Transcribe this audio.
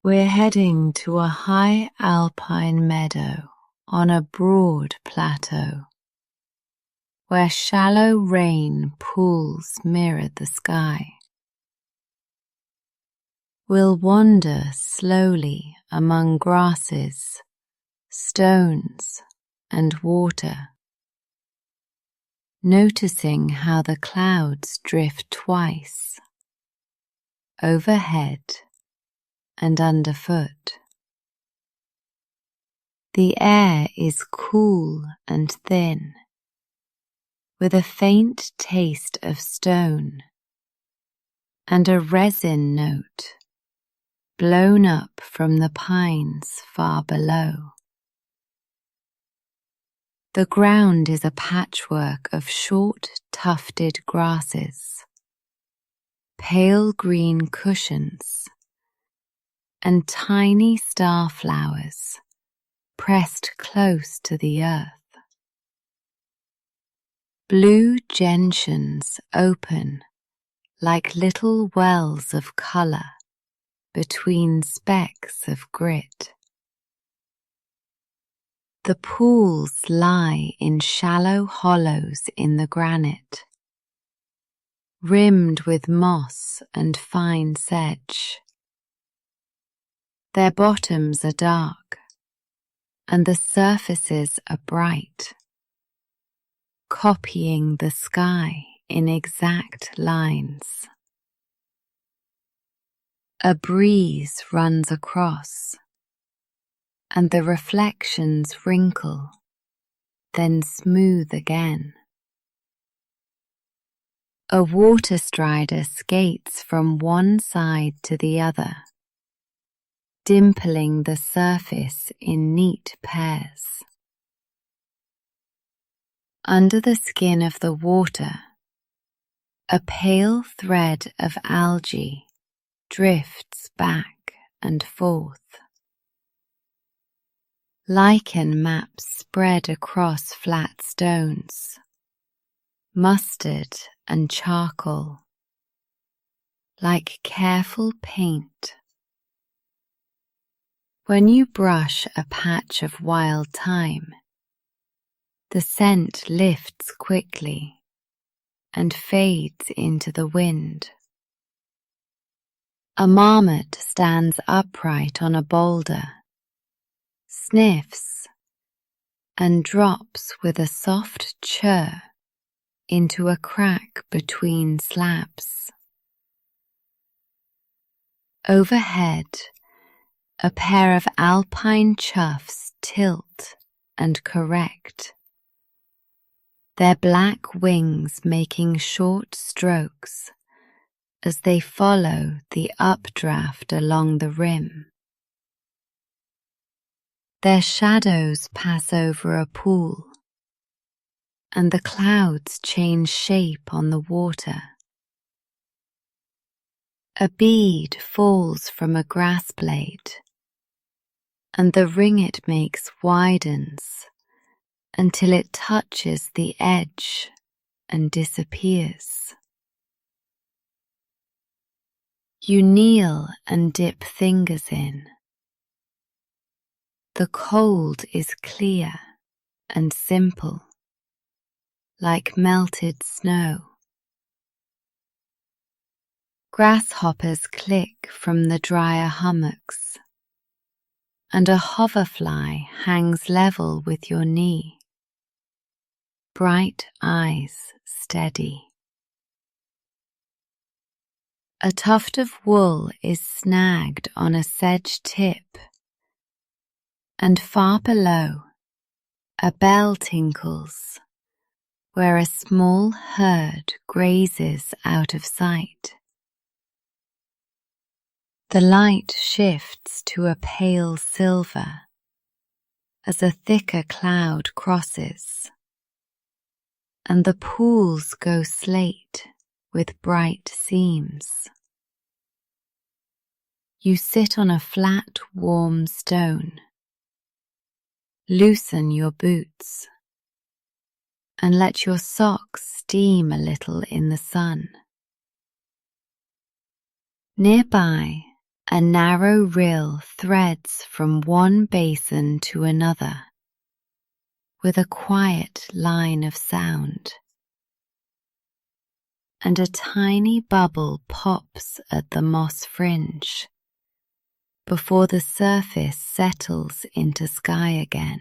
We're heading to a high alpine meadow on a broad plateau, where shallow rain pools mirror the sky. We'll wander slowly among grasses, stones, and water, noticing how the clouds drift twice, overhead and underfoot. The air is cool and thin, with a faint taste of stone and a resin note blown up from the pines far below. The ground is a patchwork of short, tufted grasses, pale green cushions, and tiny star flowers pressed close to the earth. Blue gentians open like little wells of colour between specks of grit. The pools lie in shallow hollows in the granite, rimmed with moss and fine sedge. Their bottoms are dark, and the surfaces are bright, copying the sky in exact lines. A breeze runs across, and the reflections wrinkle, then smooth again. A water strider skates from one side to the other, dimpling the surface in neat pairs. Under the skin of the water, a pale thread of algae drifts back and forth. Lichen maps spread across flat stones, mustard and charcoal, like careful paint. When you brush a patch of wild thyme, the scent lifts quickly and fades into the wind. A marmot stands upright on a boulder, sniffs, and drops with a soft chirr into a crack between slabs. Overhead, a pair of alpine choughs tilt and correct, their black wings making short strokes as they follow the updraft along the rim. Their shadows pass over a pool, and the clouds change shape on the water. A bead falls from a grass blade, and the ring it makes widens until it touches the edge and disappears. You kneel and dip fingers in. The cold is clear and simple, like melted snow. Grasshoppers click from the drier hummocks, and a hoverfly hangs level with your knee, bright eyes steady. A tuft of wool is snagged on a sedge tip, and far below, a bell tinkles where a small herd grazes out of sight. The light shifts to a pale silver as a thicker cloud crosses, and the pools go slate with bright seams. You sit on a flat, warm stone, loosen your boots, and let your socks steam a little in the sun. Nearby, A narrow rill threads from one basin to another, with a quiet line of sound, and a tiny bubble pops at the moss fringe before the surface settles into sky again.